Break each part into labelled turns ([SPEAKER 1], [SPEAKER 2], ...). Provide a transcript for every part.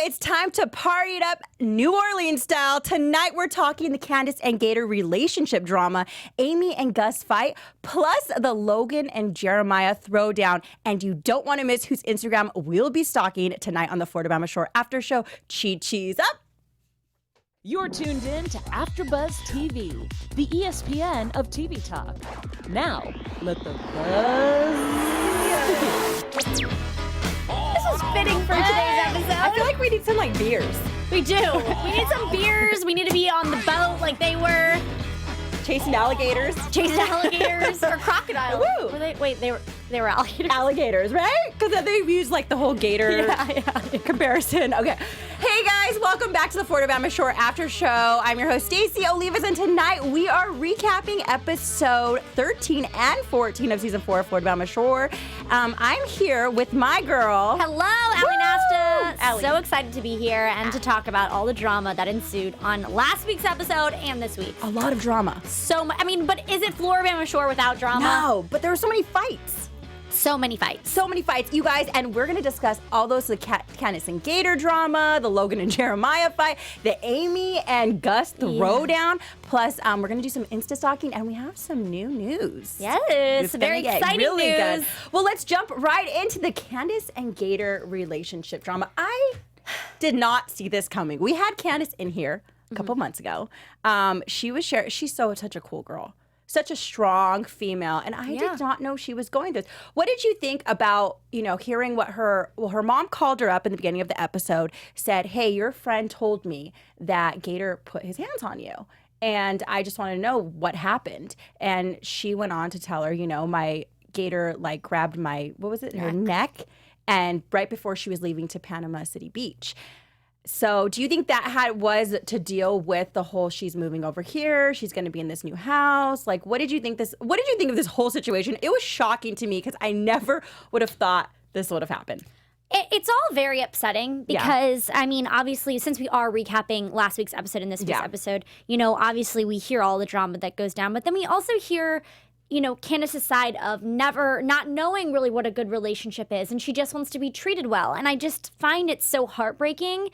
[SPEAKER 1] It's time to party it up New Orleans style. Tonight we're talking the Candace and Gator relationship drama, Aimee and Gus fight, plus the Logan and Jeremiah throwdown. And you don't want to miss whose Instagram we'll be stalking tonight on the Floribama Shore After Show. Cheese up!
[SPEAKER 2] You're tuned in to AfterBuzz TV, the ESPN of TV talk. Now, let the buzz begin.
[SPEAKER 3] This is fitting for today's episode.
[SPEAKER 1] I feel like we need some beers.
[SPEAKER 3] We do. We need some beers. We need to be on the boat like they were.
[SPEAKER 1] Chasing alligators.
[SPEAKER 3] Or crocodiles.
[SPEAKER 1] Woo.
[SPEAKER 3] Were they? Wait, they were alligators.
[SPEAKER 1] Alligators, right? Because they've used the whole gator comparison. Okay. Hey guys, welcome back to the Florida Shore After Show. I'm your host, Stacey Olivas, and tonight we are recapping episode 13 and 14 of season 4 of Florida Shore. I'm here with my girl.
[SPEAKER 3] Hello, Aimee Nasta.
[SPEAKER 1] Allie.
[SPEAKER 3] So excited to be here and to talk about all the drama that ensued on last week's episode and this week.
[SPEAKER 1] A lot of drama.
[SPEAKER 3] So much. I mean, but is it Floribama Shore without drama?
[SPEAKER 1] No, but there were so many fights.
[SPEAKER 3] So many fights,
[SPEAKER 1] you guys, and we're going to discuss all those, the Candace and Gator drama, the Logan and Jeremiah fight, the Aimee and Gus throwdown, plus we're going to do some Insta stalking, and we have some new news.
[SPEAKER 3] Yes, very exciting
[SPEAKER 1] really
[SPEAKER 3] news.
[SPEAKER 1] Good. Well, let's jump right into the Candace and Gator relationship drama. I did not see this coming. We had Candace in here a couple months ago. She was she's such a cool girl. Such a strong female, and I did not know she was going through this. What did you think about, hearing what her mom called her up in the beginning of the episode, said, hey, your friend told me that Gator put his hands on you, and I just want to know what happened. And she went on to tell her, my Gator grabbed my, her neck, and right before she was leaving to Panama City Beach. So do you think that was to deal with the whole she's moving over here, she's going to be in this new house? What did you think of this whole situation? It was shocking to me because I never would have thought this would have happened.
[SPEAKER 3] It's all very upsetting because, I mean, obviously, since we are recapping last week's episode and this week's episode, obviously we hear all the drama that goes down, but then we also hear Candace's side of not knowing really what a good relationship is, and she just wants to be treated well. And I just find it so heartbreaking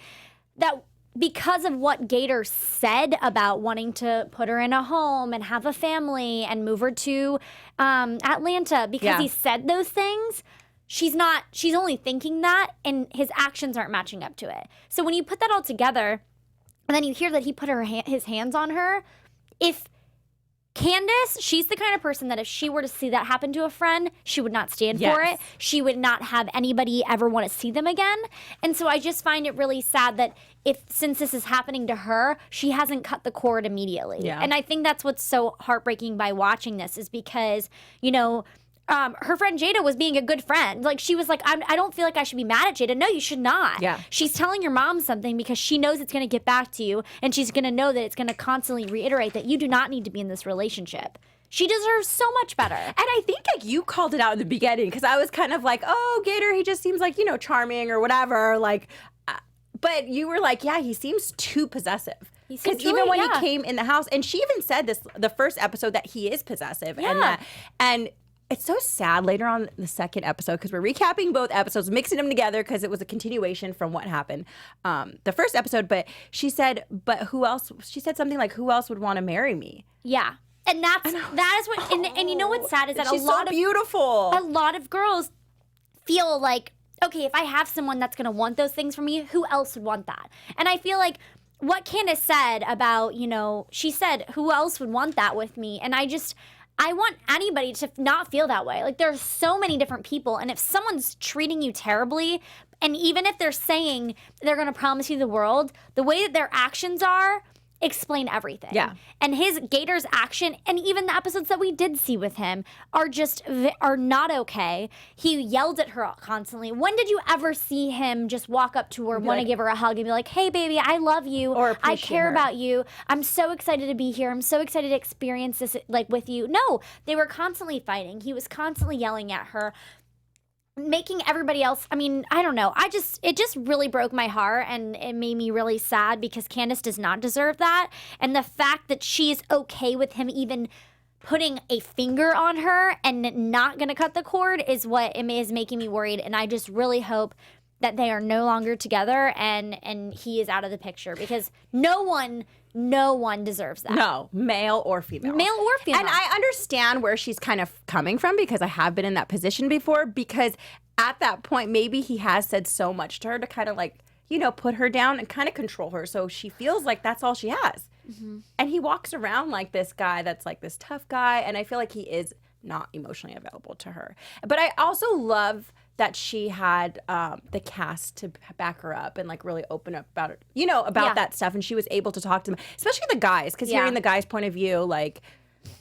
[SPEAKER 3] that because of what Gator said about wanting to put her in a home and have a family and move her to Atlanta, because he said those things, she's only thinking that, and his actions aren't matching up to it. So when you put that all together, and then you hear that he put his hands on her, if Candace, she's the kind of person that if she were to see that happen to a friend, she would not stand for it. She would not have anybody ever want to see them again. And so I just find it really sad that since this is happening to her, she hasn't cut the cord immediately. Yeah. And I think that's what's so heartbreaking by watching this is because, her friend Jada was being a good friend. She was like, I don't feel like I should be mad at Jada. No, you should not. Yeah. She's telling your mom something because she knows it's going to get back to you, and she's going to know that it's going to constantly reiterate that you do not need to be in this relationship. She deserves so much better. And
[SPEAKER 1] I think you called it out in the beginning because I was kind of like, oh, Gator, he just seems charming or whatever. But you were like, yeah, he seems too possessive. Because even when he came in the house, and she even said this the first episode that he is possessive, and it's so sad later on the second episode because we're recapping both episodes, mixing them together because it was a continuation from what happened the first episode. But she said, but who else? She said something like, who else would want to marry me?
[SPEAKER 3] Yeah. And that is what, and you know what's sad is that
[SPEAKER 1] she's so beautiful.
[SPEAKER 3] A lot of girls feel like, okay, if I have someone that's going to want those things from me, who else would want that? And I feel like what Candace said about, she said, who else would want that with me? And I want anybody to not feel that way. There's so many different people, and if someone's treating you terribly, and even if they're saying they're going to promise you the world, the way that their actions are explain everything. Yeah. And Gator's action, and even the episodes that we did see with him, are not okay. He yelled at her constantly. When did you ever see him just walk up to her, want to give her a hug, and be like, hey, baby, I love you. Or I care about you. I'm so excited to be here. I'm so excited to experience this with you. No, they were constantly fighting. He was constantly yelling at her, making everybody else, I don't know. It just really broke my heart, and it made me really sad because Candace does not deserve that. And the fact that she's okay with him even putting a finger on her and not going to cut the cord is what is making me worried. And I just really hope that they are no longer together and he is out of the picture, because no one deserves that.
[SPEAKER 1] No, male or female.
[SPEAKER 3] Male or female.
[SPEAKER 1] And I understand where she's kind of coming from, because I have been in that position before, because at that point, maybe he has said so much to her to kind of like, you know, put her down and kind of control her. So she feels like that's all she has. Mm-hmm. And he walks around like this guy that's like this tough guy. And I feel like he is not emotionally available to her. But I also love that she had the cast to back her up and like really open up about it, you know, about that stuff. And she was able to talk to them, especially the guys, because hearing the guys' point of view, like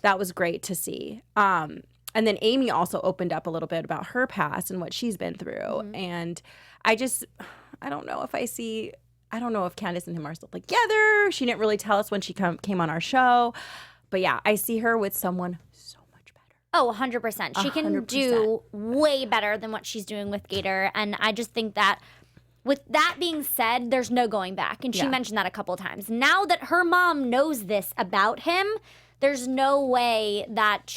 [SPEAKER 1] that was great to see. And then Aimee also opened up a little bit about her past and what she's been through. Mm-hmm. And I don't know if Candace and him are still together. She didn't really tell us when she came on our show. But yeah, I see her with someone so much better.
[SPEAKER 3] Oh, 100%. She can
[SPEAKER 1] 100%.
[SPEAKER 3] do way better than what she's doing with Gator. And I just think that with that being said, there's no going back. And she mentioned that a couple of times. Now that her mom knows this about him, there's no way that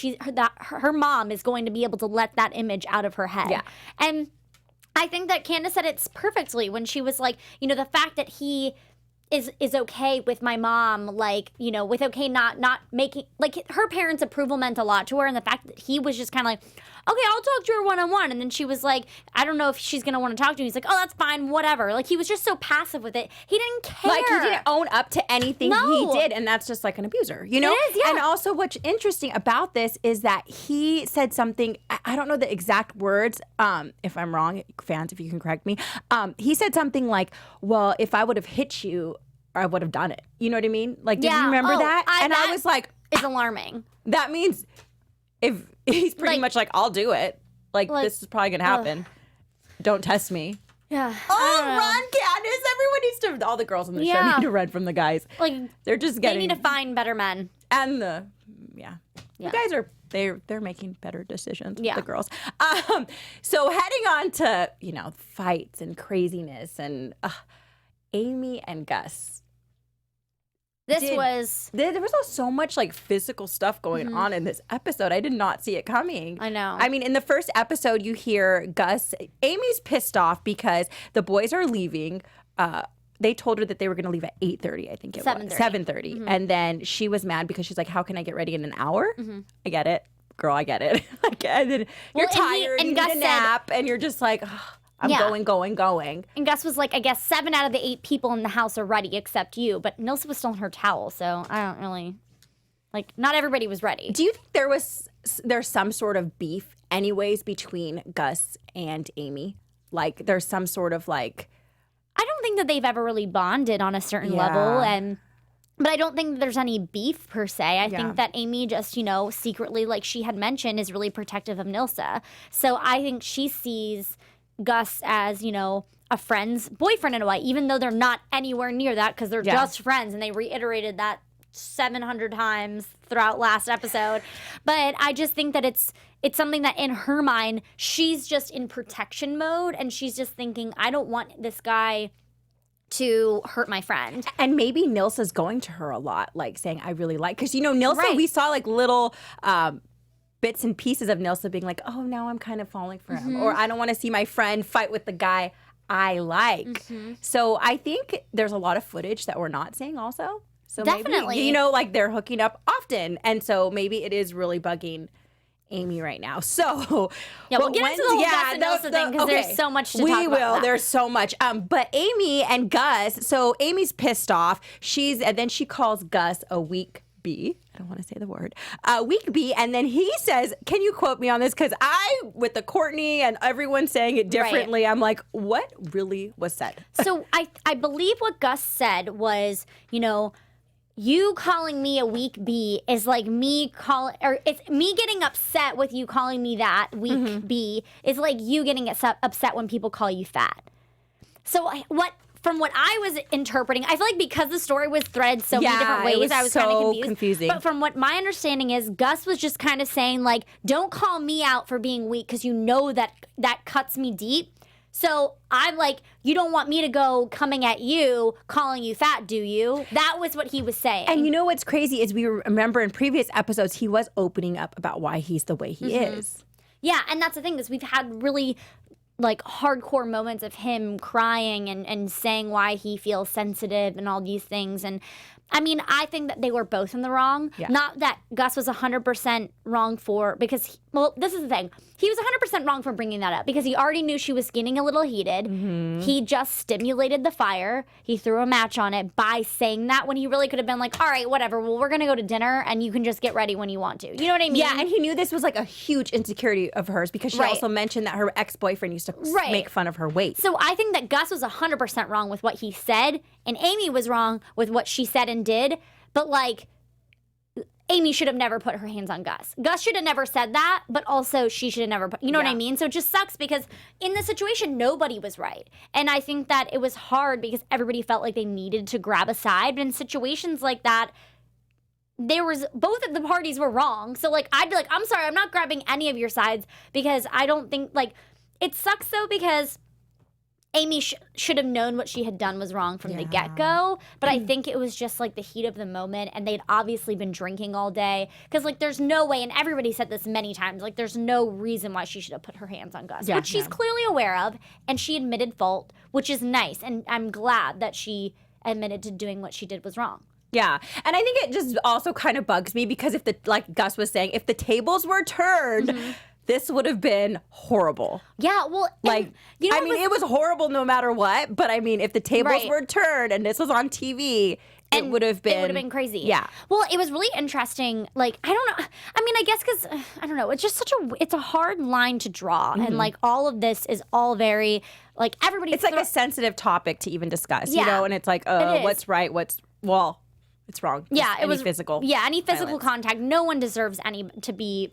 [SPEAKER 3] her mom is going to be able to let that image out of her head. Yeah. And I think that Candace said it perfectly when she was like, you know, the fact that he is okay with my mom, like, you know, with okay not making, like, her parents' approval meant a lot to her, and the fact that he was just kind of like, okay, I'll talk to her one-on-one, and then she was like, I don't know if she's going to want to talk to me. He's like, oh, that's fine, whatever. Like, he was just so passive with it. He didn't care.
[SPEAKER 1] Like, he didn't own up to anything he did, and that's just like an abuser, you know?
[SPEAKER 3] It is, yeah.
[SPEAKER 1] And also what's interesting about this is that he said something, I don't know the exact words, if I'm wrong, fans, if you can correct me. He said something like, well, if I would have hit you, I would have done it. You know what I mean? Like, did you remember that? I was like,
[SPEAKER 3] it's alarming.
[SPEAKER 1] That means if he's pretty much like, I'll do it. Like this is probably going to happen. Don't test me.
[SPEAKER 3] Yeah.
[SPEAKER 1] Oh, run, Candace. Everyone needs to, all the girls on the show need to run from the guys.
[SPEAKER 3] Like,
[SPEAKER 1] they're just getting.
[SPEAKER 3] They need to find better men.
[SPEAKER 1] And the guys are, they're making better decisions with the girls. So heading on to, you know, fights and craziness and Aimee and Gus. There was so much like physical stuff going on in this episode. I did not see it coming.
[SPEAKER 3] I know.
[SPEAKER 1] I mean, in the first episode, you hear Gus. Amy's pissed off because the boys are leaving. They told her that they were going to leave at 8:30. I think it was 7:30, and then she was mad because she's like, "How can I get ready in an hour?" I get it, girl. I get it. Like, and then you're tired, you need a nap, and you're just like. I'm going.
[SPEAKER 3] And Gus was like, I guess 7 out of the 8 people in the house are ready except you. But Nilsa was still in her towel, so I don't really, like, not everybody was ready.
[SPEAKER 1] Do you think there's some sort of beef anyways between Gus and Aimee? Like, there's some sort of like...
[SPEAKER 3] I don't think that they've ever really bonded on a certain level, but I don't think that there's any beef per se. I think that Aimee just, you know, secretly, like she had mentioned, is really protective of Nilsa. So I think she sees Gus as, you know, a friend's boyfriend in a way, even though they're not anywhere near that because they're just friends, and they reiterated that 700 times throughout last episode. But I just think that it's something that in her mind, she's just in protection mode, and she's just thinking, I don't want this guy to hurt my friend.
[SPEAKER 1] And maybe Nilsa's going to her a lot, like saying, I really like, because, you know, Nilsa, we saw like little bits and pieces of Nilsa being like, oh, now I'm kind of falling for him. Or I don't want to see my friend fight with the guy I like. So I think there's a lot of footage that we're not seeing also. So
[SPEAKER 3] definitely.
[SPEAKER 1] Maybe, you know, like they're hooking up often. And so maybe it is really bugging Aimee right now. So
[SPEAKER 3] we'll get into the whole Gus and Nilsa thing because there's so much to talk about.
[SPEAKER 1] We will. There's so much. But Aimee and Gus, so Amy's pissed off. And then she calls Gus a weak bee. I don't want to say the word. Weak bee. And then he says, can you quote me on this? Because with the Kortni and everyone saying it differently, I'm like, what really was said?
[SPEAKER 3] So I believe what Gus said was, you know, you calling me a weak bee is like it's me getting upset with you calling me that weak bee is like you getting upset when people call you fat. So from what I was interpreting, I feel like because the story was threaded so many different ways, I was kind of confused. But from what my understanding is, Gus was just kind of saying, like, don't call me out for being weak because you know that cuts me deep. So I'm like, you don't want me to go coming at you, calling you fat, do you? That was what he was saying.
[SPEAKER 1] And you know what's crazy is we remember in previous episodes, he was opening up about why he's the way he is.
[SPEAKER 3] Yeah, and that's the thing is we've had really like hardcore moments of him crying and saying why he feels sensitive and all these things. And I mean, I think that they were both in the wrong.
[SPEAKER 1] Yeah.
[SPEAKER 3] Not that Gus was 100% wrong because, well, this is the thing. He was 100% wrong for bringing that up because he already knew she was getting a little heated. Mm-hmm. He just stimulated the fire. He threw a match on it by saying that when he really could have been like, all right, whatever. Well, we're going to go to dinner and you can just get ready when you want to. You know what I mean?
[SPEAKER 1] Yeah, and he knew this was like a huge insecurity of hers because she also mentioned that her ex-boyfriend used to make fun of her weight.
[SPEAKER 3] So I think that Gus was 100% wrong with what he said and Aimee was wrong with what she said and did. But like, Aimee should have never put her hands on Gus. Gus should have never said that, but also she should have never put, you know what I mean? So it just sucks because in the situation, nobody was right. And I think that it was hard because everybody felt like they needed to grab a side. But in situations like that, both of the parties were wrong. So like, I'd be like, I'm sorry, I'm not grabbing any of your sides because I don't think, like, it sucks though because Aimee should have known what she had done was wrong from the get-go, but I think it was just like the heat of the moment, and they'd obviously been drinking all day, because like there's no way, and everybody said this many times, like there's no reason why she should have put her hands on Gus, which she's clearly aware of, and she admitted fault, which is nice, and I'm glad that she admitted to doing what she did was wrong.
[SPEAKER 1] Yeah, and I think it just also kind of bugs me because if like Gus was saying, if the tables were turned, this would have been horrible.
[SPEAKER 3] Yeah, well,
[SPEAKER 1] like, you know, I mean, it was horrible no matter what, but I mean, if the tables were turned and this was on TV, it would have been
[SPEAKER 3] crazy.
[SPEAKER 1] Yeah.
[SPEAKER 3] Well, it was really interesting. Like, I don't know. I mean, I guess because, I don't know. It's just it's a hard line to draw. And like, all of this is all very, like, everybody.
[SPEAKER 1] It's like a sensitive topic to even discuss, you know? And it's like, what's right, it's wrong.
[SPEAKER 3] Yeah, it was
[SPEAKER 1] physical.
[SPEAKER 3] Yeah, any physical contact. No one deserves to be,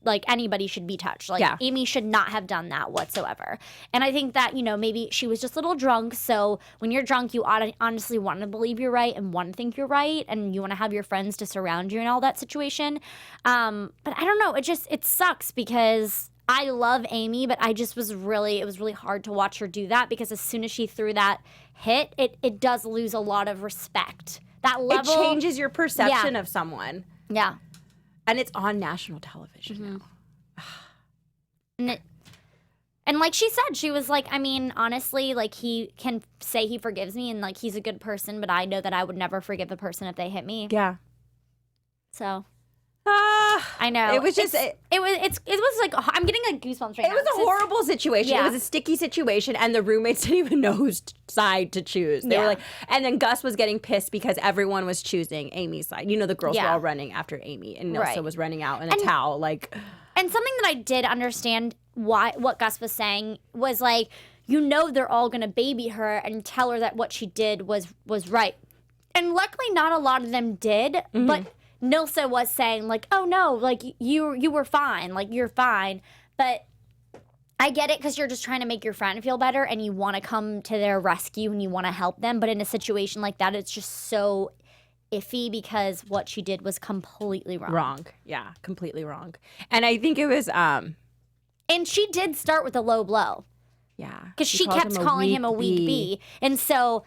[SPEAKER 3] like, anybody should be touched. Like, Aimee should not have done that whatsoever. And I think that, you know, maybe she was just a little drunk. So when you're drunk, you honestly want to believe you're right and want to think you're right. And you want to have your friends to surround you in all that situation. But I don't know. It sucks because I love Aimee, but it was really hard to watch her do that because as soon as she threw that hit, it does lose a lot of respect. That level.
[SPEAKER 1] It changes your perception of someone.
[SPEAKER 3] Yeah.
[SPEAKER 1] And it's on national television now.
[SPEAKER 3] And like she said, she was like, I mean, honestly, like he can say he forgives me and like he's a good person, but I know that I would never forgive a person if they hit me.
[SPEAKER 1] Yeah.
[SPEAKER 3] So. I know.
[SPEAKER 1] It was just
[SPEAKER 3] it was like I'm getting like goosebumps right now.
[SPEAKER 1] It was a horrible situation.
[SPEAKER 3] Yeah.
[SPEAKER 1] It was a sticky situation, and the roommates didn't even know whose side to choose. They were like, and then Gus was getting pissed because everyone was choosing Aimee's side. You know, the girls were all running after Aimee, and Nilsa was running out in a towel. Like,
[SPEAKER 3] and something that I did understand what Gus was saying was like, you know, they're all gonna baby her and tell her that what she did was right, and luckily not a lot of them did, but. Nilsa was saying, like, oh, no, like, you were fine. Like, you're fine. But I get it because you're just trying to make your friend feel better and you want to come to their rescue and you want to help them. But in a situation like that, it's just so iffy because what she did was completely wrong.
[SPEAKER 1] Yeah, completely wrong. And I think it was...
[SPEAKER 3] And she did start with a low blow.
[SPEAKER 1] Yeah.
[SPEAKER 3] Because she kept calling him a weak bee. And so...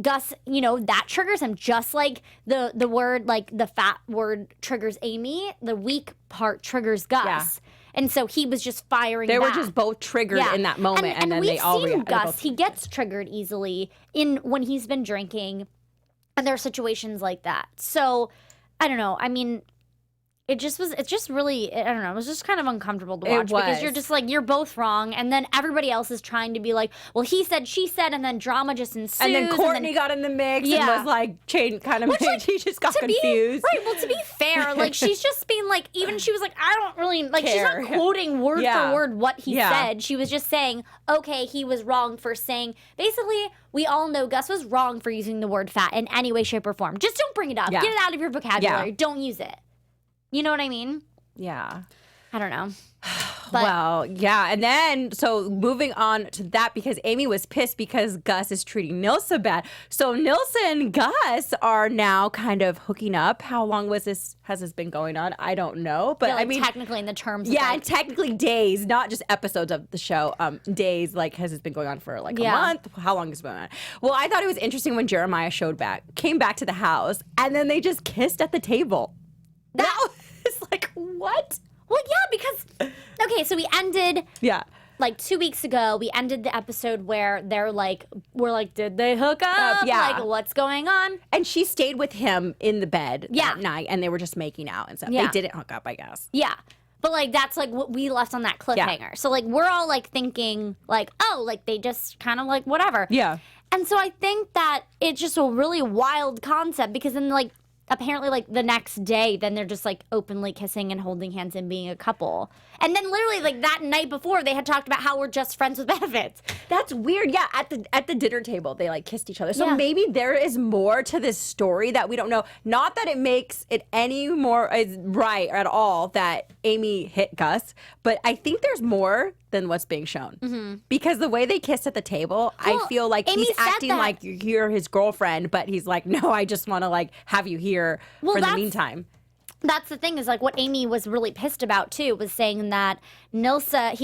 [SPEAKER 3] Gus, you know, that triggers him just like the word, like the fat word triggers Aimee, the weak part triggers Gus. Yeah. And so he was just firing
[SPEAKER 1] They
[SPEAKER 3] back.
[SPEAKER 1] were just both triggered in that moment, and then they all reacted.
[SPEAKER 3] Gus, he gets triggered easily when he's been drinking, and there are situations like that. So, I don't know. I mean... It's just really, I don't know, it was just kind of uncomfortable to watch because you're just like, you're both wrong. And then everybody else is trying to be like, well, he said, she said, and then drama just ensues.
[SPEAKER 1] And then Kortni got in the mix and was like, she just got confused.
[SPEAKER 3] Well, to be fair, like, she's just being like, even she was like, I don't really, like, she's not quoting word for word what he said. She was just saying, okay, he was wrong for saying, basically, we all know Gus was wrong for using the word fat in any way, shape, or form. Just don't bring it up. Get it out of your vocabulary. Don't use it. You know what I mean?
[SPEAKER 1] Yeah.
[SPEAKER 3] I don't know.
[SPEAKER 1] But, well, yeah. And then, so moving on to that, because Aimee was pissed because Gus is treating Nilsa bad. So Nilsa and Gus are now kind of hooking up. How long has this been going on? I don't know. But I mean,
[SPEAKER 3] technically in the terms of
[SPEAKER 1] and technically days, not just episodes of the show. Days, like, has this been going on for like a month? How long has it been going on? Well, I thought it was interesting when Jeremiah came back to the house, and then they just kissed at the table. That was like, what?
[SPEAKER 3] Well, yeah, because, okay, so we ended like 2 weeks ago, we ended the episode where we're like, did they hook up?
[SPEAKER 1] Yeah.
[SPEAKER 3] Like, what's going on?
[SPEAKER 1] And she stayed with him in the bed
[SPEAKER 3] Yeah.
[SPEAKER 1] that night, and they were just making out and stuff.
[SPEAKER 3] Yeah.
[SPEAKER 1] They didn't hook up, I guess.
[SPEAKER 3] Yeah. But, like, that's, like, what we left on that cliffhanger. So, like, we're all, like, thinking, like, oh, like, they just kind of, like, whatever.
[SPEAKER 1] Yeah.
[SPEAKER 3] And so I think that it's just a really wild concept because then, like, apparently, like, the next day, then they're just, like, openly kissing and holding hands and being a couple. And then literally, like, that night before, they had talked about how we're just friends with benefits.
[SPEAKER 1] That's weird. Yeah, at the dinner table, they like kissed each other. So
[SPEAKER 3] Yeah.
[SPEAKER 1] maybe there is more to this story that we don't know. Not that it makes it any more right at all that Aimee hit Gus, but I think there's more than what's being shown. Because the way they kissed at the table, I
[SPEAKER 3] Well,
[SPEAKER 1] feel like
[SPEAKER 3] Aimee
[SPEAKER 1] he's
[SPEAKER 3] said
[SPEAKER 1] acting
[SPEAKER 3] that-
[SPEAKER 1] like you're his girlfriend, but he's like, no, I just want to like have you here for the
[SPEAKER 3] that's-
[SPEAKER 1] meantime.
[SPEAKER 3] That's the thing is like what Aimee was really pissed about too was saying that Nilsa,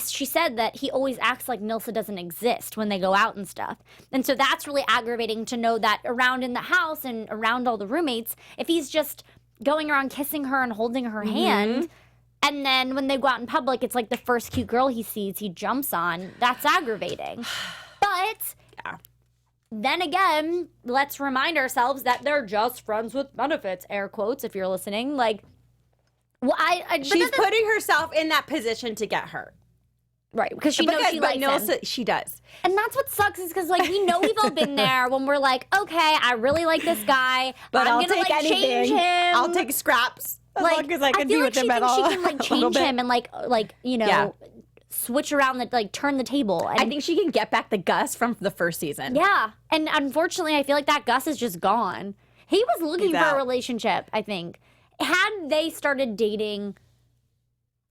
[SPEAKER 3] she said that he always acts like Nilsa doesn't exist when they go out and stuff. And so that's really aggravating to know that around in the house and around all the roommates, if he's just going around kissing her and holding her hand, and then when they go out in public, it's like the first cute girl he sees, he jumps on. That's aggravating. But
[SPEAKER 1] Yeah.
[SPEAKER 3] then again, let's remind ourselves that they're just friends with benefits, air quotes, if you're listening. Like, well, but
[SPEAKER 1] She's
[SPEAKER 3] then
[SPEAKER 1] putting herself in that position to get hurt.
[SPEAKER 3] right, because she knows she likes him.
[SPEAKER 1] Nilsa, she does.
[SPEAKER 3] And that's what sucks is because, like, we know we've all been there when we're like, okay, I really like this guy,
[SPEAKER 1] But
[SPEAKER 3] I'm
[SPEAKER 1] I'll
[SPEAKER 3] gonna,
[SPEAKER 1] take
[SPEAKER 3] like,
[SPEAKER 1] anything.
[SPEAKER 3] change him.
[SPEAKER 1] I'll take scraps as
[SPEAKER 3] like,
[SPEAKER 1] long as I can
[SPEAKER 3] feel
[SPEAKER 1] be
[SPEAKER 3] like
[SPEAKER 1] with him
[SPEAKER 3] she
[SPEAKER 1] at
[SPEAKER 3] thinks
[SPEAKER 1] all.
[SPEAKER 3] she can, like,
[SPEAKER 1] a little
[SPEAKER 3] change him
[SPEAKER 1] bit.
[SPEAKER 3] and, like, you know,
[SPEAKER 1] Yeah.
[SPEAKER 3] switch around, like, turn the table. And
[SPEAKER 1] I think she can get back the Gus from the first season.
[SPEAKER 3] yeah. And unfortunately, I feel like that Gus is just gone. He was looking
[SPEAKER 1] He's
[SPEAKER 3] for
[SPEAKER 1] out.
[SPEAKER 3] a relationship, I think. Had they started dating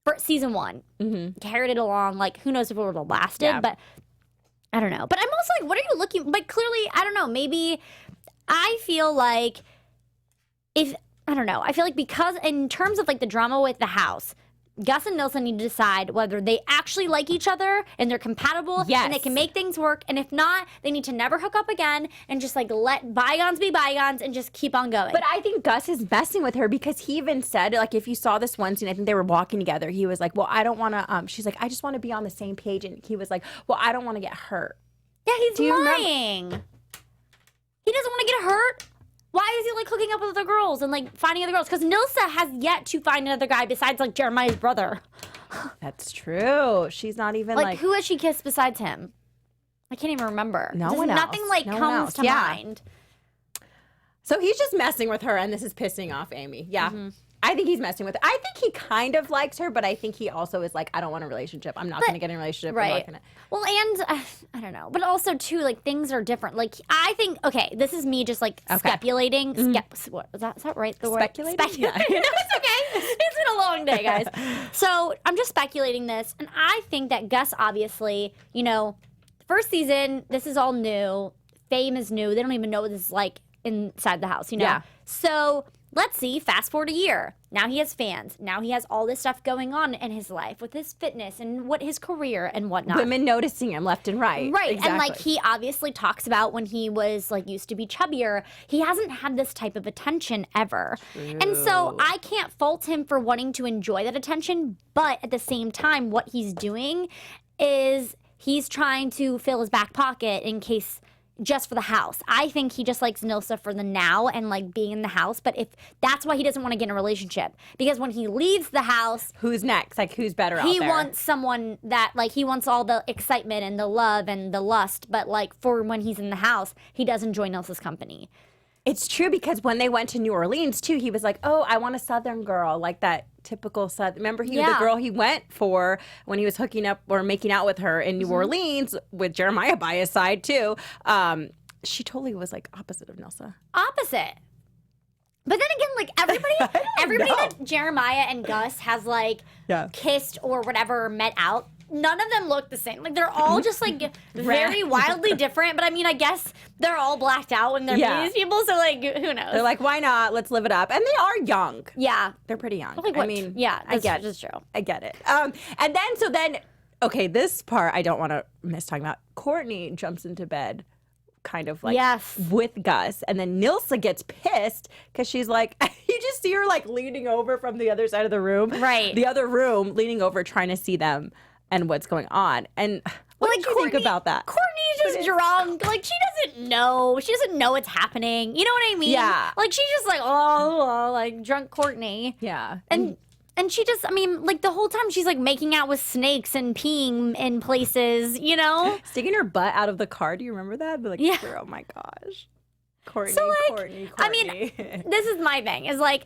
[SPEAKER 3] for season one, carried it along, like, who knows if it would have lasted,
[SPEAKER 1] Yeah.
[SPEAKER 3] but I don't know. But I'm also like, what are you looking, but clearly, I don't know, maybe I feel like I don't know, I feel like because in terms of like the drama with the house, Gus and Nilsa need to decide whether they actually like each other and they're compatible
[SPEAKER 1] Yes.
[SPEAKER 3] and they can make things work. And if not, they need to never hook up again and just like let bygones be bygones and just keep on going.
[SPEAKER 1] But I think Gus is messing with her because he even said, like, if you saw this one scene, I think they were walking together. He was like, well, I don't want to, she's like, I just want to be on the same page. And he was like, well, I don't want to get hurt.
[SPEAKER 3] yeah, he's
[SPEAKER 1] you remember-
[SPEAKER 3] lying. He doesn't want to get hurt. Why is he like hooking up with other girls and like finding other girls? Because Nilsa has yet to find another guy besides like Jeremiah's brother.
[SPEAKER 1] That's true. She's not even
[SPEAKER 3] Like,
[SPEAKER 1] like
[SPEAKER 3] who has she kissed besides him? I can't even remember.
[SPEAKER 1] No
[SPEAKER 3] Just
[SPEAKER 1] one
[SPEAKER 3] Nothing
[SPEAKER 1] else.
[SPEAKER 3] like
[SPEAKER 1] No one
[SPEAKER 3] comes
[SPEAKER 1] else.
[SPEAKER 3] to
[SPEAKER 1] Yeah.
[SPEAKER 3] mind.
[SPEAKER 1] So he's just messing with her, and this is pissing off Aimee. Yeah. I think he's messing with her. I think he kind of likes her, but I think he also is like, I don't want a relationship. I'm not going to get in a relationship. I'm not
[SPEAKER 3] Right.
[SPEAKER 1] gonna...
[SPEAKER 3] Well, and I don't know. But also, too, like, things are different. Like, I think, okay, this is me just, like, speculating. What, is that right? The word?
[SPEAKER 1] Speculating?
[SPEAKER 3] Speculating.
[SPEAKER 1] Yeah.
[SPEAKER 3] No, it's okay. It's been a long day, guys. So, I'm just speculating this. And I think that Gus, obviously, you know, first season, this is all new. Fame is new. They don't even know what this is like inside the house, you know?
[SPEAKER 1] Yeah.
[SPEAKER 3] So... let's see, fast forward a year. Now he has fans. Now he has all this stuff going on in his life with his fitness and what his career and whatnot.
[SPEAKER 1] Women noticing him left and right.
[SPEAKER 3] Right.
[SPEAKER 1] Exactly.
[SPEAKER 3] And like he obviously talks about when he was like used to be chubbier, he hasn't had this type of attention ever. And so I can't fault him for wanting to enjoy that attention, but at the same time, what he's doing is he's trying to fill his back pocket in case just for the house. I think he just likes Nilsa for the now and like being in the house. But if that's why he doesn't want to get in a relationship, because when he leaves the house,
[SPEAKER 1] who's next? Like, who's better out
[SPEAKER 3] he
[SPEAKER 1] there?
[SPEAKER 3] wants someone that like he wants all the excitement and the love and the lust. But like for when he's in the house, he does enjoy Nilsa's company.
[SPEAKER 1] It's true because when they went to New Orleans too, he was like, "Oh, I want a Southern girl, like that typical Southern." Remember, the girl he went for when he was hooking up or making out with her in New Orleans with Jeremiah by his side too. She totally was like opposite of Nilsa.
[SPEAKER 3] Opposite. But then again, like everybody
[SPEAKER 1] know.
[SPEAKER 3] that Jeremiah and Gus has like
[SPEAKER 1] Yeah.
[SPEAKER 3] kissed or whatever met out, none of them look the same. Like they're all just like very wildly different. But I mean, I guess they're all blacked out when they're meeting these people. So like, who knows?
[SPEAKER 1] They're like, "Why not? Let's live it up." And they are young.
[SPEAKER 3] yeah.
[SPEAKER 1] They're pretty young.
[SPEAKER 3] Like,
[SPEAKER 1] I
[SPEAKER 3] what-
[SPEAKER 1] mean,
[SPEAKER 3] yeah,
[SPEAKER 1] I get
[SPEAKER 3] that's true.
[SPEAKER 1] I get it. And then, okay, this part I don't want to miss talking about. Kortni jumps into bed, kind of like
[SPEAKER 3] Yes.
[SPEAKER 1] with Gus, and then Nilsa gets pissed because she's like, you just see her like leaning over from the other side of the room,
[SPEAKER 3] Right.
[SPEAKER 1] The other room, leaning over, trying to see them. and what's going on. And what did you think about that?
[SPEAKER 3] Kortni's just drunk. Like, she doesn't know. She doesn't know what's happening. You know what I mean?
[SPEAKER 1] Yeah.
[SPEAKER 3] Like, she's just like, oh, like drunk Kortni.
[SPEAKER 1] Yeah.
[SPEAKER 3] And she just, I mean, like the whole time she's like making out with snakes and peeing in places, you know?
[SPEAKER 1] Sticking her butt out of the car. Do you remember that? Be like,
[SPEAKER 3] yeah.
[SPEAKER 1] Oh my gosh. Kortni,
[SPEAKER 3] so, like,
[SPEAKER 1] Kortni.
[SPEAKER 3] I mean, this is my thing. Is like,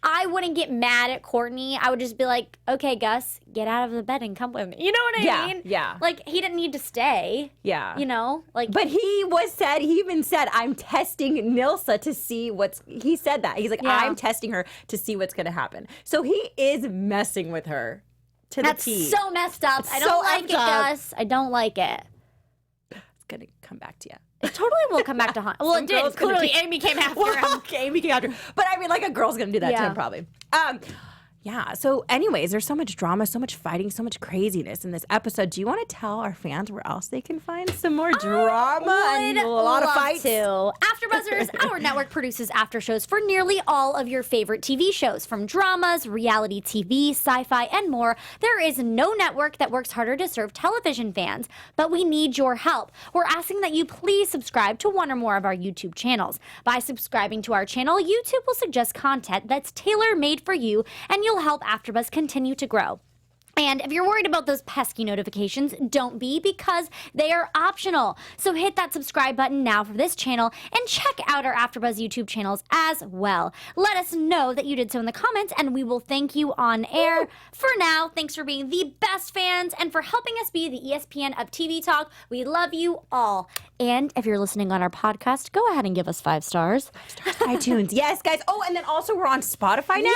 [SPEAKER 3] I wouldn't get mad at Kortni. I would just be like, okay, Gus, get out of the bed and come with me. You know what I mean?
[SPEAKER 1] Yeah.
[SPEAKER 3] Like, he didn't need to stay.
[SPEAKER 1] Yeah.
[SPEAKER 3] You know? Like,
[SPEAKER 1] but he even said, I'm testing Nilsa to see he said that. He's like, I'm testing her to see what's going to happen. So he is messing with her to the T.
[SPEAKER 3] That's so messed up. I don't like it, Gus. I don't like it.
[SPEAKER 1] It's going to come back to you.
[SPEAKER 3] It totally will come back to haunt. Well, it did. Clearly, Aimee came after him.
[SPEAKER 1] Okay, Aimee came after him. But I mean, like, a girl's going to do that to him, probably. Yeah, so anyways, there's so much drama, so much fighting, so much craziness in this episode. Do you want to tell our fans where else they can find some more drama and a lot of fights?
[SPEAKER 3] AfterBuzzers, our network produces after shows for nearly all of your favorite TV shows, from dramas, reality TV, sci-fi, and more. There is no network that works harder to serve television fans, but we need your help. We're asking that you please subscribe to one or more of our YouTube channels. By subscribing to our channel, YouTube will suggest content that's tailor-made for you, and you'll help AfterBuzz continue to grow. And if you're worried about those pesky notifications, don't be, because they are optional. So hit that subscribe button now for this channel and check out our AfterBuzz YouTube channels as well. Let us know that you did so in the comments and we will thank you on air. Woo! For now, thanks for being the best fans and for helping us be the ESPN of TV talk. We love you all. And if you're listening on our podcast, go ahead and give us 5 stars.
[SPEAKER 1] 5 stars. iTunes. Yes, guys. Oh, and then also we're on Spotify now.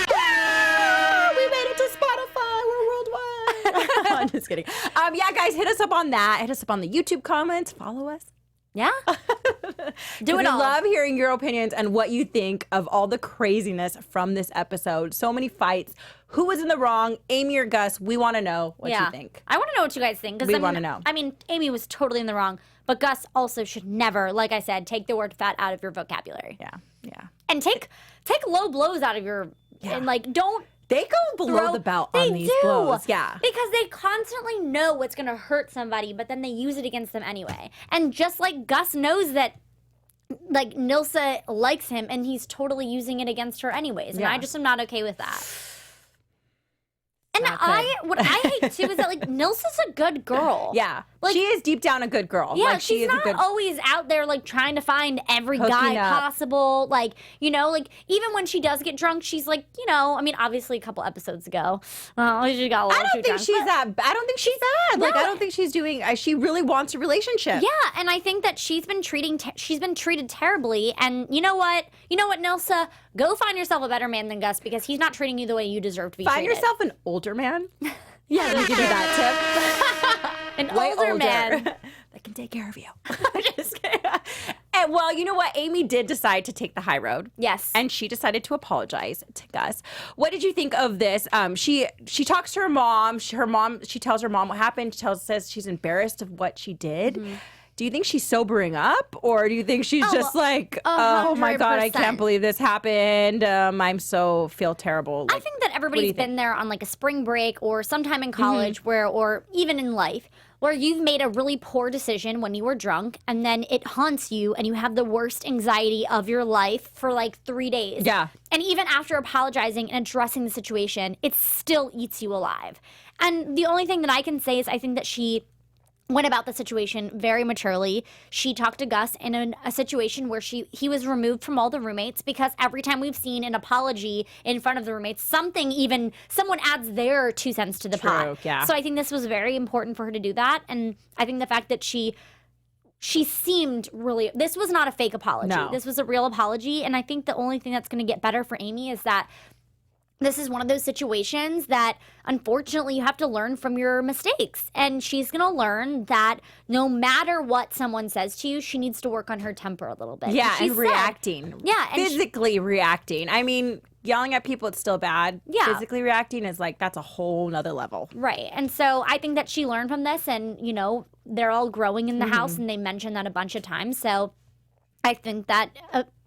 [SPEAKER 1] Yes! We made it to Spotify. We're worldwide. I'm just kidding. Yeah, guys, hit us up on that. Hit us up on the YouTube comments. Follow us.
[SPEAKER 3] Yeah. Do it all.
[SPEAKER 1] We love hearing your opinions and what you think of all the craziness from this episode. So many fights. Who was in the wrong, Aimee or Gus? We want to know what you think.
[SPEAKER 3] I want to know what you guys think.
[SPEAKER 1] We want to know.
[SPEAKER 3] I mean, Aimee was totally in the wrong, but Gus also should never, like I said, take the word fat out of your vocabulary.
[SPEAKER 1] Yeah, yeah.
[SPEAKER 3] And take low blows out of your, and like, don't.
[SPEAKER 1] They go below the belt on these blows. Yeah.
[SPEAKER 3] Because they constantly know what's going to hurt somebody, but then they use it against them anyway. And just like Gus knows that, like, Nilsa likes him, and he's totally using it against her anyways. And I just am not okay with that. And what I hate too is that, like, Nilsa's a good girl.
[SPEAKER 1] Yeah, like, she is deep down a good girl.
[SPEAKER 3] Yeah,
[SPEAKER 1] like,
[SPEAKER 3] she's not always out there like trying to find every guy possible. Like, you know, like, even when she does get drunk, she's like, you know, I mean, obviously a couple episodes ago, she got a little too drunk.
[SPEAKER 1] I don't think she's bad. Like, I don't think she's doing. She really wants a relationship.
[SPEAKER 3] Yeah, and I think that she's been treated terribly. And you know what, Nilsa, go find yourself a better man than Gus, because he's not treating you the way you deserve to be treated.
[SPEAKER 1] Find yourself an older man. Yeah, you can do that tip.
[SPEAKER 3] An older man
[SPEAKER 1] that can take care of you. Just kidding. And, well, you know what? Aimee did decide to take the high road.
[SPEAKER 3] Yes.
[SPEAKER 1] And she decided to apologize to Gus. What did you think of this? She talks to her mom. She tells her mom what happened. Says she's embarrassed of what she did. Mm-hmm. Do you think she's sobering up, or do you think she's just like, oh my God, I can't believe this happened. Feel terrible. Like,
[SPEAKER 3] I think that everybody's been there on like a spring break or sometime in college or even in life, where you've made a really poor decision when you were drunk, and then it haunts you and you have the worst anxiety of your life for like 3 days.
[SPEAKER 1] Yeah. And
[SPEAKER 3] even after apologizing and addressing the situation, it still eats you alive. And the only thing that I can say is I think that she went about the situation very maturely. She talked to Gus in a situation where he was removed from all the roommates, because every time we've seen an apology in front of the roommates, someone adds their 2 cents to the pot.
[SPEAKER 1] Yeah.
[SPEAKER 3] So I think this was very important for her to do that. And I think the fact that she seemed really, this was not a fake apology.
[SPEAKER 1] No.
[SPEAKER 3] This was a real apology. And I think the only thing that's going to get better for Aimee is that this is one of those situations that, unfortunately, you have to learn from your mistakes. And she's going to learn that no matter what someone says to you, she needs to work on her temper a little bit.
[SPEAKER 1] Yeah, and reacting. Yeah. And physically reacting. I mean, yelling at people, it's still bad. Yeah. Physically reacting is like, that's a whole nother level.
[SPEAKER 3] Right. And so I think that she learned from this, and, you know, they're all growing in the house, and they mentioned that a bunch of times. So I think that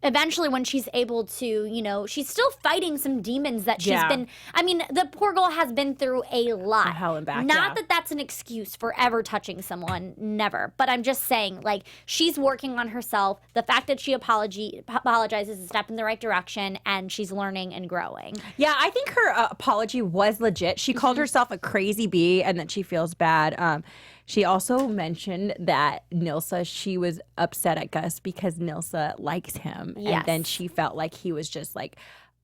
[SPEAKER 3] eventually when she's able to, you know, she's still fighting some demons that she's been, I mean, the poor girl has been through a lot.
[SPEAKER 1] Hell and back,
[SPEAKER 3] Not that that's an excuse for ever touching someone, never. But I'm just saying, like, she's working on herself. The fact that she apologizes is a step in the right direction, and she's learning and growing.
[SPEAKER 1] Yeah, I think her apology was legit. She called herself a crazy bee and that she feels bad. She also mentioned that Nilsa, she was upset at Gus because Nilsa likes him.
[SPEAKER 3] Yes.
[SPEAKER 1] And then she felt like he was just like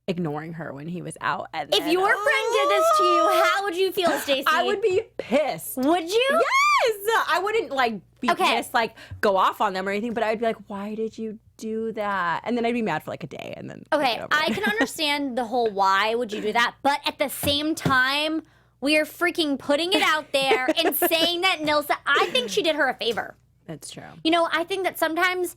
[SPEAKER 1] ignoring her when he was out. And
[SPEAKER 3] If
[SPEAKER 1] then,
[SPEAKER 3] your friend did this to you, how would you feel, Stacey?
[SPEAKER 1] I would be pissed.
[SPEAKER 3] Would you?
[SPEAKER 1] Yes! I wouldn't like be
[SPEAKER 3] Okay.
[SPEAKER 1] pissed, like go off on them or anything, but I'd be like, why did you do that? And then I'd be mad for like a day and then
[SPEAKER 3] Okay,
[SPEAKER 1] get over
[SPEAKER 3] I
[SPEAKER 1] it.
[SPEAKER 3] can understand the whole why would you do that, but at the same time, we are freaking putting it out there and saying that Nilsa, I think she did her a favor.
[SPEAKER 1] That's true.
[SPEAKER 3] You know, I think that sometimes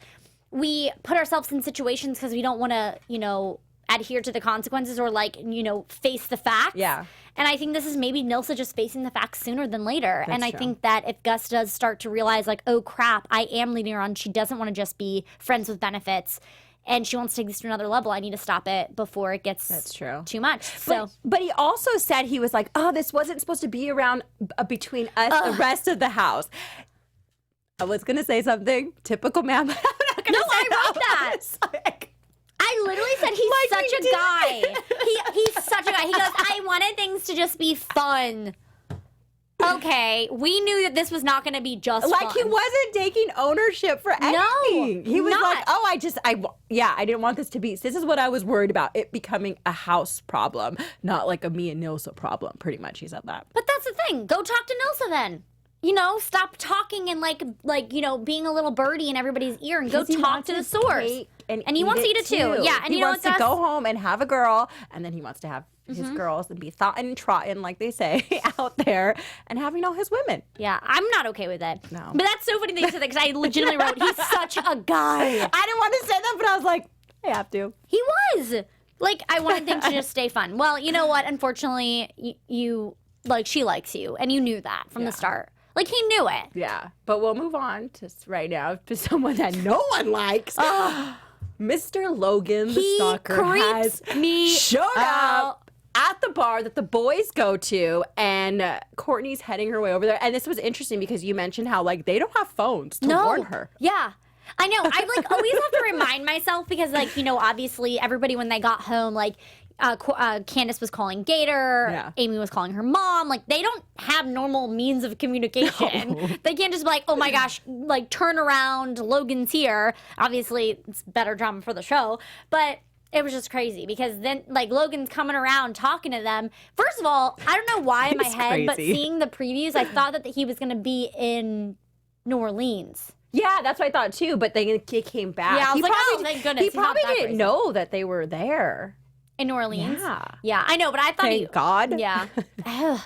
[SPEAKER 3] we put ourselves in situations because we don't want to, you know, adhere to the consequences or like, you know, face the facts.
[SPEAKER 1] Yeah.
[SPEAKER 3] And I think this is maybe Nilsa just facing the facts sooner than later. And I
[SPEAKER 1] true.
[SPEAKER 3] think that if Gus does start to realize like, oh crap, I am leading her on. She doesn't want to just be friends with benefits. And she wants to take this to another level. I need to stop it before it gets
[SPEAKER 1] That's true.
[SPEAKER 3] too much. So
[SPEAKER 1] But he also said he was like, oh, this wasn't supposed to be around between us, the rest of the house. I was going to say something. Typical man, but I'm not going to say
[SPEAKER 3] I wrote that.
[SPEAKER 1] Like,
[SPEAKER 3] I literally said he's
[SPEAKER 1] Like
[SPEAKER 3] such
[SPEAKER 1] we
[SPEAKER 3] a
[SPEAKER 1] did.
[SPEAKER 3] guy. He's such a guy. He goes, I wanted things to just be fun. Okay, we knew that this was not going to be just
[SPEAKER 1] like
[SPEAKER 3] fun.
[SPEAKER 1] he wasn't taking ownership for anything. He was
[SPEAKER 3] not.
[SPEAKER 1] like, oh, I didn't want this to be. This is what I was worried about, it becoming a house problem, not like a me and Nilsa problem. Pretty much, he said that.
[SPEAKER 3] But that's the thing. Go talk to Nilsa then. You know, stop talking and like you know, being a little birdie in everybody's ear and go
[SPEAKER 1] 'Cause he
[SPEAKER 3] talk
[SPEAKER 1] wants
[SPEAKER 3] to the
[SPEAKER 1] his
[SPEAKER 3] source.
[SPEAKER 1] cake and
[SPEAKER 3] he wants to eat it too. Yeah, and
[SPEAKER 1] he
[SPEAKER 3] you know
[SPEAKER 1] wants
[SPEAKER 3] what,
[SPEAKER 1] to
[SPEAKER 3] Gus?
[SPEAKER 1] go home and have a girl, and then he wants to have his girls and be thought and trotting, like they say, out there and having all his women.
[SPEAKER 3] Yeah, I'm not okay with it.
[SPEAKER 1] No.
[SPEAKER 3] But that's so funny that you said that because I legitimately wrote, he's such a guy.
[SPEAKER 1] I didn't want to say that, but I was like, I have to.
[SPEAKER 3] He was. Like, I wanted things to just stay fun. Well, you know what? Unfortunately, you like, she likes you, and you knew that from the start. Like, he knew it.
[SPEAKER 1] Yeah, but we'll move on to right now to someone that no one likes. Mr. Logan, the
[SPEAKER 3] He
[SPEAKER 1] stalker, has
[SPEAKER 3] creeps me
[SPEAKER 1] showed
[SPEAKER 3] out.
[SPEAKER 1] up at the bar that the boys go to, and Kortni's heading her way over there. And this was interesting because you mentioned how like they don't have phones to warn her.
[SPEAKER 3] Yeah. I know. I like always have to remind myself because, like, you know, obviously everybody when they got home, like, Candace was calling Gator.
[SPEAKER 1] Yeah.
[SPEAKER 3] Aimee was calling her mom. Like, they don't have normal means of communication.
[SPEAKER 1] No.
[SPEAKER 3] They can't just be like, oh my gosh, like, turn around, Logan's here. Obviously, it's better drama for the show. But it was just crazy because then, like, Logan's coming around talking to them. First of all, I don't know why in my
[SPEAKER 1] He's
[SPEAKER 3] head, but
[SPEAKER 1] crazy.
[SPEAKER 3] seeing the previews, I thought that he was going to be in New Orleans.
[SPEAKER 1] Yeah, that's what I thought too. But then he came back.
[SPEAKER 3] Yeah, I was
[SPEAKER 1] he
[SPEAKER 3] like,
[SPEAKER 1] probably,
[SPEAKER 3] oh, thank goodness.
[SPEAKER 1] He
[SPEAKER 3] He's not
[SPEAKER 1] probably
[SPEAKER 3] that
[SPEAKER 1] didn't
[SPEAKER 3] crazy.
[SPEAKER 1] know that they were there.
[SPEAKER 3] In New Orleans?
[SPEAKER 1] Yeah.
[SPEAKER 3] Yeah, I know, but I thought
[SPEAKER 1] Thank God.
[SPEAKER 3] Yeah. Ugh,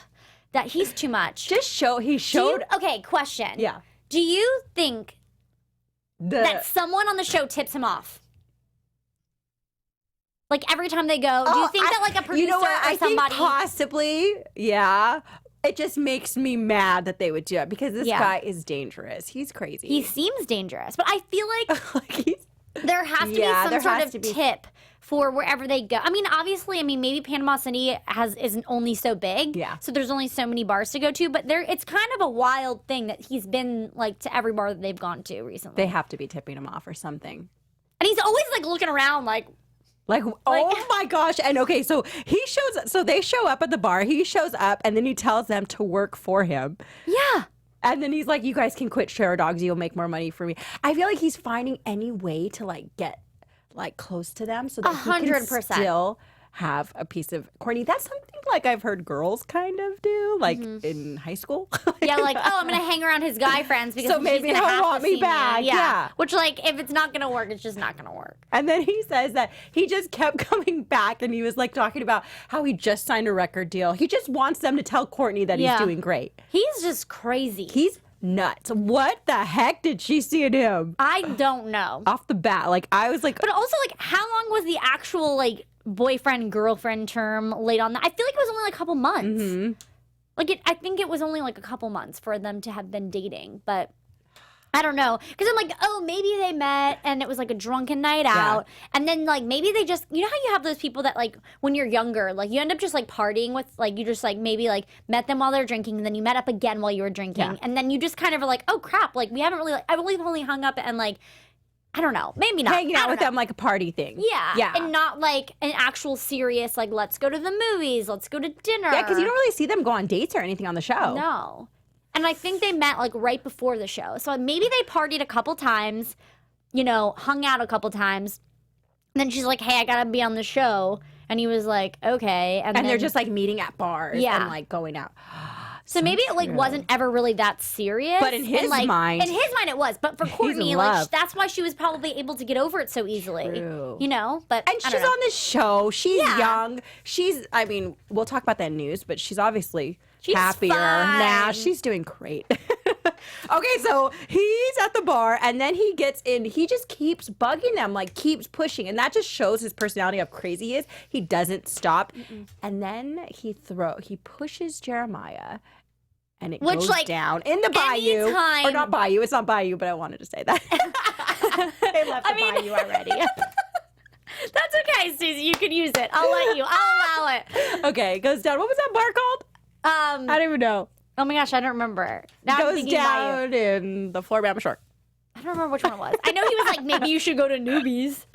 [SPEAKER 3] that he's too much.
[SPEAKER 1] He showed.
[SPEAKER 3] Okay, question.
[SPEAKER 1] Yeah.
[SPEAKER 3] Do you think that
[SPEAKER 1] The
[SPEAKER 3] someone on the show tips him off? Like every time they go, do you think that like a producer
[SPEAKER 1] you know what?
[SPEAKER 3] or
[SPEAKER 1] I
[SPEAKER 3] somebody?
[SPEAKER 1] think possibly, yeah. It just makes me mad that they would do it because this
[SPEAKER 3] Yeah.
[SPEAKER 1] guy is dangerous. He's crazy.
[SPEAKER 3] He seems dangerous, but I feel like
[SPEAKER 1] like he's,
[SPEAKER 3] there has to
[SPEAKER 1] Yeah,
[SPEAKER 3] be
[SPEAKER 1] there
[SPEAKER 3] some sort
[SPEAKER 1] has
[SPEAKER 3] of
[SPEAKER 1] to be.
[SPEAKER 3] tip for wherever they go. I mean, obviously, maybe Panama City isn't only so big,
[SPEAKER 1] Yeah.
[SPEAKER 3] so there's only so many bars to go to. But it's kind of a wild thing that he's been like to every bar that they've gone to recently.
[SPEAKER 1] they have to be tipping him off or something.
[SPEAKER 3] And he's always like looking around, like
[SPEAKER 1] Oh my gosh. And okay, so they show up at the bar. He shows up and then he tells them to work for him.
[SPEAKER 3] yeah.
[SPEAKER 1] And then he's like, you guys can quit share dogs. You'll make more money for me. I feel like he's finding any way to like get like close to them so that he can
[SPEAKER 3] 100%.
[SPEAKER 1] still have a piece of Kortni. That's something like I've heard girls kind of do, like in high school.
[SPEAKER 3] Yeah, like, oh, I'm going to hang around his guy friends because
[SPEAKER 1] So maybe
[SPEAKER 3] he's gonna
[SPEAKER 1] he'll
[SPEAKER 3] have
[SPEAKER 1] want
[SPEAKER 3] to
[SPEAKER 1] me
[SPEAKER 3] see
[SPEAKER 1] back, yeah.
[SPEAKER 3] Which, like, if it's not going to work, it's just not going to work.
[SPEAKER 1] And then he says that he just kept coming back and he was like talking about how he just signed a record deal. He just wants them to tell Kortni that
[SPEAKER 3] Yeah.
[SPEAKER 1] he's doing great.
[SPEAKER 3] He's just crazy.
[SPEAKER 1] He's nuts. What the heck did she see in him?
[SPEAKER 3] I don't know.
[SPEAKER 1] Off the bat, like I was like,
[SPEAKER 3] But also, like, how long was the actual, like, boyfriend-girlfriend term laid on that? I feel like it was only like a couple months.
[SPEAKER 1] Mm-hmm.
[SPEAKER 3] Like, I think it was only like a couple months for them to have been dating. But I don't know. Because I'm like, oh, maybe they met and it was like a drunken night out. And then like maybe they just, you know how you have those people that like when you're younger, like you end up just like partying with, like you just like maybe like met them while they're drinking and then you met up again while you were drinking. Yeah. And then you just kind of are like, oh crap, like we haven't really, like, I've only hung up and like, I don't know, maybe not.
[SPEAKER 1] Hanging out with them like a party thing.
[SPEAKER 3] Yeah. And not like an actual serious, like let's go to the movies, let's go to dinner.
[SPEAKER 1] Yeah, because you don't really see them go on dates or anything on the show.
[SPEAKER 3] No. And I think they met like right before the show. So maybe they partied a couple times, you know, hung out a couple times. And then she's like, hey, I gotta be on the show. And he was like, okay. And then
[SPEAKER 1] they're just like meeting at bars and like going out.
[SPEAKER 3] So maybe it like wasn't ever really that serious.
[SPEAKER 1] But in his mind.
[SPEAKER 3] In his mind it was. But for Kortni, like that's why she was probably able to get over it so easily. True. You know? But
[SPEAKER 1] and she's on the show. She's young. I mean, we'll talk about that in news, but she's obviously happier now. She's doing great. Okay, so he's at the bar and then he gets in. He just keeps bugging them, like keeps pushing. And that just shows his personality, how crazy he is. He doesn't stop. And then he pushes Jeremiah. And it goes like, down in the bayou. Or not bayou. It's not bayou, but I wanted to say that. They left the bayou already.
[SPEAKER 3] That's okay, Stacey. You can use it. I'll let you. I'll allow it.
[SPEAKER 1] Okay, it goes down. What was that bar called? I don't even know.
[SPEAKER 3] Oh my gosh, I don't remember. Now
[SPEAKER 1] it goes down in the Floribama shore.
[SPEAKER 3] I don't remember which one it was. I know he was like, maybe you should go to Newbies.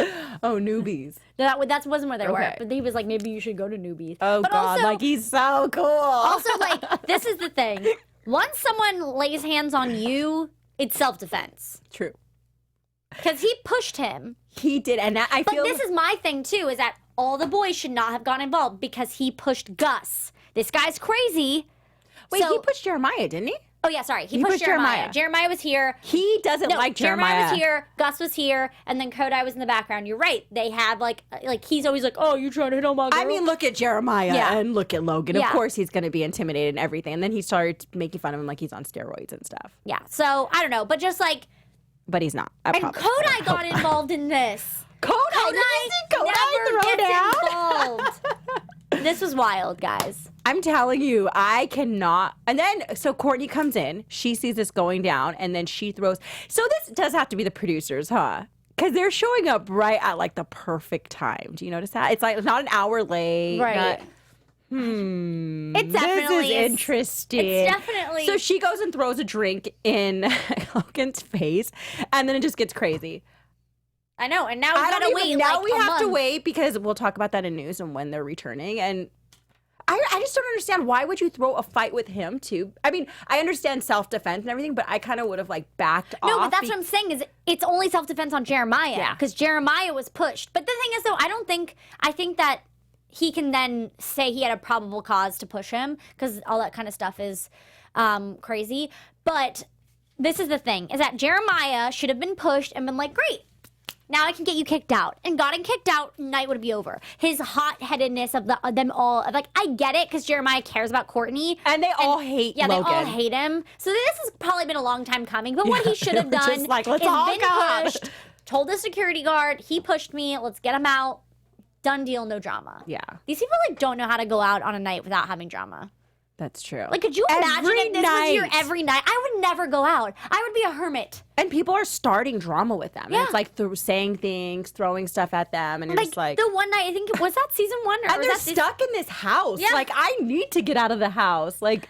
[SPEAKER 1] Oh, Newbies.
[SPEAKER 3] That wasn't where they were. But he was like, maybe you should go to Newbies.
[SPEAKER 1] Oh,
[SPEAKER 3] but
[SPEAKER 1] God. Also, like, he's so cool.
[SPEAKER 3] Also, like, this is the thing. Once someone lays hands on you, it's self-defense.
[SPEAKER 1] True.
[SPEAKER 3] Because he pushed him.
[SPEAKER 1] He did. And I feel...
[SPEAKER 3] But this is my thing, too, is that all the boys should not have gotten involved because he pushed Gus. This guy's crazy.
[SPEAKER 1] Wait, he pushed Jeremiah, didn't he?
[SPEAKER 3] Oh, yeah, sorry. He pushed Jeremiah. Jeremiah was here.
[SPEAKER 1] He doesn't like Jeremiah.
[SPEAKER 3] Jeremiah was here. Gus was here. And then Kodai was in the background. You're right. They had, like he's always like, oh, you're trying to hit on my girl.
[SPEAKER 1] I mean, look at Jeremiah and look at Logan. Of course he's going to be intimidated and everything. And then he started making fun of him like he's on steroids and stuff.
[SPEAKER 3] Yeah. So, I don't know. But just like...
[SPEAKER 1] But he's not.
[SPEAKER 3] And Kodai got involved in this.
[SPEAKER 1] Kodai
[SPEAKER 3] never gets involved. This was wild, guys.
[SPEAKER 1] I'm telling you, I cannot. And then, so Kortni comes in. She sees this going down, and then she throws. So this does have to be the producers, huh? Because they're showing up right at, like, the perfect time. Do you notice that? It's like not an hour late.
[SPEAKER 3] Right.
[SPEAKER 1] It definitely is interesting.
[SPEAKER 3] It's definitely.
[SPEAKER 1] So she goes and throws a drink in Logan's face, and then it just gets crazy.
[SPEAKER 3] I know, and now we gotta wait.
[SPEAKER 1] Now we have to wait because we'll talk about that in news and when they're returning. And I just don't understand, why would you throw a fight with him too? I mean, I understand self-defense and everything, but I kind of would have like backed off.
[SPEAKER 3] No, but that's what I'm saying is it's only self-defense on Jeremiah because Jeremiah was pushed. But the thing is, though, I think that he can then say he had a probable cause to push him because all that kind of stuff is crazy. But this is the thing, is that Jeremiah should have been pushed and been like, great. Now I can get you kicked out. And got him kicked out, night would be over. His hot-headedness of them all, like, I get it, because Jeremiah cares about Kortni.
[SPEAKER 1] And they all hate Logan.
[SPEAKER 3] Yeah, they all hate him. So this has probably been a long time coming. But what he should have done
[SPEAKER 1] just like, let's
[SPEAKER 3] is
[SPEAKER 1] all
[SPEAKER 3] been pushed, told the security guard, he pushed me, let's get him out. Done deal, no drama.
[SPEAKER 1] Yeah.
[SPEAKER 3] These people, like, don't know how to go out on a night without having drama.
[SPEAKER 1] That's true.
[SPEAKER 3] Like, could you imagine if this was your every night? I would never go out. I would be a hermit.
[SPEAKER 1] And people are starting drama with them. Yeah. And it's like saying things, throwing stuff at them. And you're just like...
[SPEAKER 3] The one night, I think, was that season 1? Or
[SPEAKER 1] and they're stuck in this house. Yeah. Like, I need to get out of the house. Like...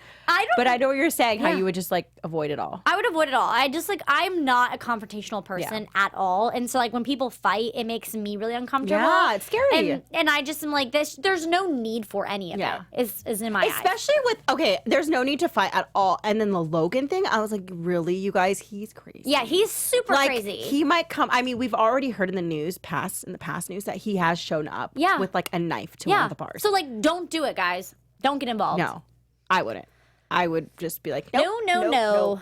[SPEAKER 1] But I know what you're saying, how you would just, like, avoid it all.
[SPEAKER 3] I would avoid it all. I just, like, I'm not a confrontational person at all. And so, like, when people fight, it makes me really uncomfortable.
[SPEAKER 1] Yeah, it's scary.
[SPEAKER 3] And I just am like, there's no need for any of it, is in my eyes.
[SPEAKER 1] Especially with, there's no need to fight at all. And then the Logan thing, I was like, really, you guys? He's crazy.
[SPEAKER 3] Yeah, he's super crazy.
[SPEAKER 1] He might come, I mean, we've already heard in the news, in the past news, that he has shown up with, like, a knife to one of the bars.
[SPEAKER 3] So, like, don't do it, guys. Don't get involved.
[SPEAKER 1] No, I wouldn't. I would just be like,
[SPEAKER 3] no.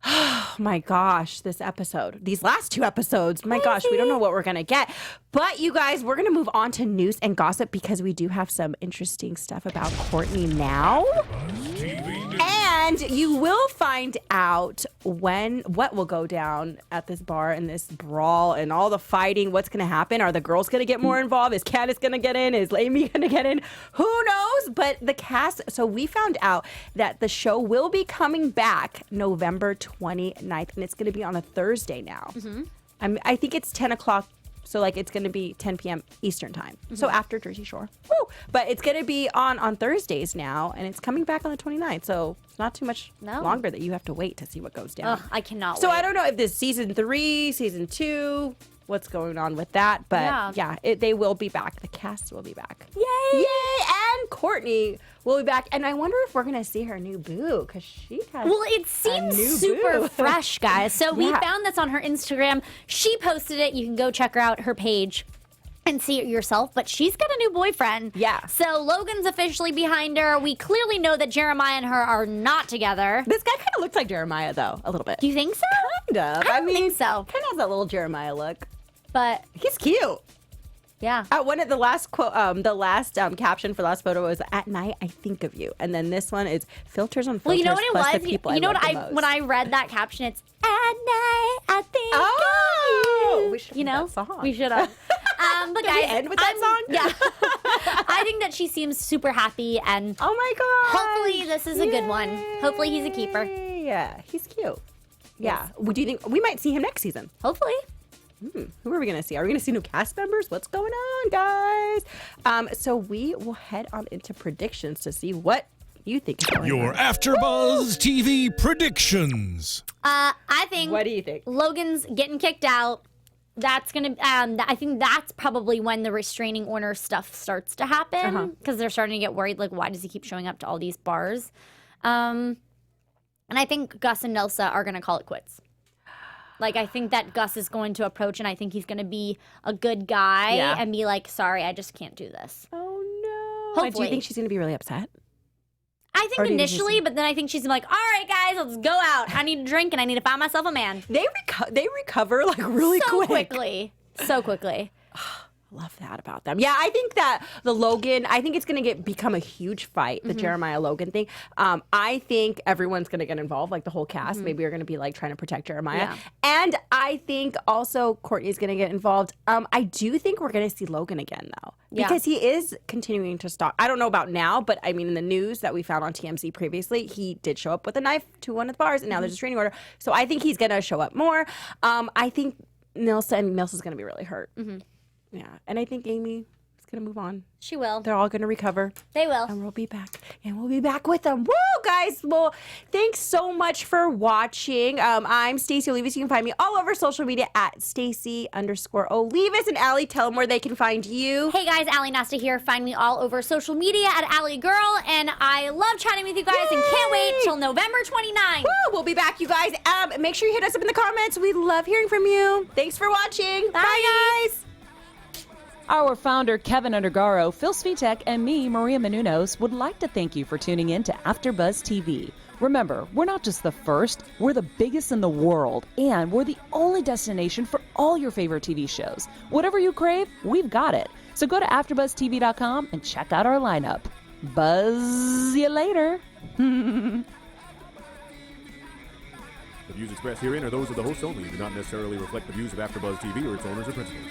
[SPEAKER 1] Oh my gosh, this episode. These last 2 episodes. My gosh, we don't know what we're going to get. But you guys, we're going to move on to news and gossip because we do have some interesting stuff about Kortni now. And And you will find out what will go down at this bar and this brawl and all the fighting. What's going to happen? Are the girls going to get more involved? Is Candace going to get in? Is Aimee going to get in? Who knows? But the cast. So we found out that the show will be coming back November 29th, and it's going to be on a Thursday now. I think it's 10 o'clock. So, like, it's going to be 10 p.m. Eastern time. So, after Jersey Shore. Woo! But it's going to be on Thursdays now, and it's coming back on the 29th. So, it's not too much longer that you have to wait to see what goes down.
[SPEAKER 3] I cannot
[SPEAKER 1] So,
[SPEAKER 3] wait.
[SPEAKER 1] I don't know if this season 3, season 2, what's going on with that. But, they will be back. The cast will be back.
[SPEAKER 3] Yay!
[SPEAKER 1] Yay! And Kortni will be back. And I wonder if we're going to see her new boo, because she has
[SPEAKER 3] It seems super
[SPEAKER 1] boo.
[SPEAKER 3] fresh, guys. So we
[SPEAKER 1] Yeah.
[SPEAKER 3] found this on her Instagram. She posted it. You can go check her out, her page, and see it yourself. But she's got a new boyfriend.
[SPEAKER 1] Yeah.
[SPEAKER 3] So Logan's officially behind her. We clearly know that Jeremiah and her are not together.
[SPEAKER 1] This guy kind of looks like Jeremiah, though, a little bit.
[SPEAKER 3] Do you think so?
[SPEAKER 1] Kind of.
[SPEAKER 3] I don't think so.
[SPEAKER 1] Kind of has that little Jeremiah look.
[SPEAKER 3] But
[SPEAKER 1] He's cute.
[SPEAKER 3] yeah.
[SPEAKER 1] One of the last quote, caption for the last photo was "At night, I think of you," and then this one is filters on filters.
[SPEAKER 3] Well, you know what it
[SPEAKER 1] plus
[SPEAKER 3] was?
[SPEAKER 1] the people
[SPEAKER 3] You know
[SPEAKER 1] love
[SPEAKER 3] what
[SPEAKER 1] the most.
[SPEAKER 3] when I read that caption, it's at night, I think
[SPEAKER 1] Oh,
[SPEAKER 3] of you.
[SPEAKER 1] we should
[SPEAKER 3] You
[SPEAKER 1] have
[SPEAKER 3] know?
[SPEAKER 1] that song.
[SPEAKER 3] We should have. But
[SPEAKER 1] Can we
[SPEAKER 3] guys,
[SPEAKER 1] end with that song?
[SPEAKER 3] Yeah. I think that she seems super happy, and
[SPEAKER 1] Oh my god!
[SPEAKER 3] hopefully this is a good one. Hopefully he's a keeper.
[SPEAKER 1] Yeah, he's cute. Yeah. Do you think we might see him next season?
[SPEAKER 3] Hopefully.
[SPEAKER 1] Who are we going to see? Are we going to see new cast members? What's going on, guys? So we will head on into predictions to see what you think is going
[SPEAKER 4] Your
[SPEAKER 1] on.
[SPEAKER 4] AfterBuzz TV predictions.
[SPEAKER 3] I think
[SPEAKER 1] What do you think?
[SPEAKER 3] Logan's getting kicked out. That's gonna. I think that's probably when the restraining order stuff starts to happen because they're starting to get worried. Like, why does he keep showing up to all these bars? And I think Gus and Nilsa are gonna call it quits. Like, I think that Gus is going to approach, and I think he's gonna be a good guy and be like, "Sorry, I just can't do this."
[SPEAKER 1] Oh no! Do
[SPEAKER 3] Hopefully.
[SPEAKER 1] you think she's going to be really upset?
[SPEAKER 3] I
[SPEAKER 1] Or
[SPEAKER 3] think
[SPEAKER 1] do you think
[SPEAKER 3] initially, but then I think she's like, "All right, guys, let's go out. I need a drink, and I need to find myself a man."
[SPEAKER 1] They recover like really
[SPEAKER 3] So
[SPEAKER 1] quick.
[SPEAKER 3] So quickly.
[SPEAKER 1] Love that about them. Yeah, I think that the Logan, I think it's going to become a huge fight, the Jeremiah Logan thing. I think everyone's going to get involved, like the whole cast. Maybe we're going to be like trying to protect Jeremiah.
[SPEAKER 3] Yeah.
[SPEAKER 1] And I think also Kortni's going to get involved. I do think we're going to see Logan again, though, because he is continuing to stalk. I don't know about now, but I mean, in the news that we found on TMZ previously, he did show up with a knife to one of the bars, and now there's a restraining order. So I think he's going to show up more. I think Nilsa's going to be really hurt. Yeah, and I think Aimee is going to move on.
[SPEAKER 3] She will.
[SPEAKER 1] They're all going to recover.
[SPEAKER 3] They will.
[SPEAKER 1] And we'll be back. And we'll be back with them. Woo, guys. Well, thanks so much for watching. I'm Stacey Olivas. You can find me all over social media at Stacey_Olivas. And Allie, tell them where they can find you.
[SPEAKER 3] Hey guys, Allie Nasta here. Find me all over social media at Allie Girl. And I love chatting with you guys and can't wait till November 29th.
[SPEAKER 1] Woo, we'll be back, you guys. Make sure you hit us up in the comments. We love hearing from you. Thanks for watching. Bye guys.
[SPEAKER 2] Our founder, Kevin Undergaro, Phil Svitek, and me, Maria Menounos, would like to thank you for tuning in to AfterBuzz TV. Remember, we're not just the first, we're the biggest in the world, and we're the only destination for all your favorite TV shows. Whatever you crave, we've got it. So go to AfterBuzzTV.com and check out our lineup. Buzz you later.
[SPEAKER 5] The views expressed herein are those of the hosts only and do not necessarily reflect the views of AfterBuzz TV or its owners or principals.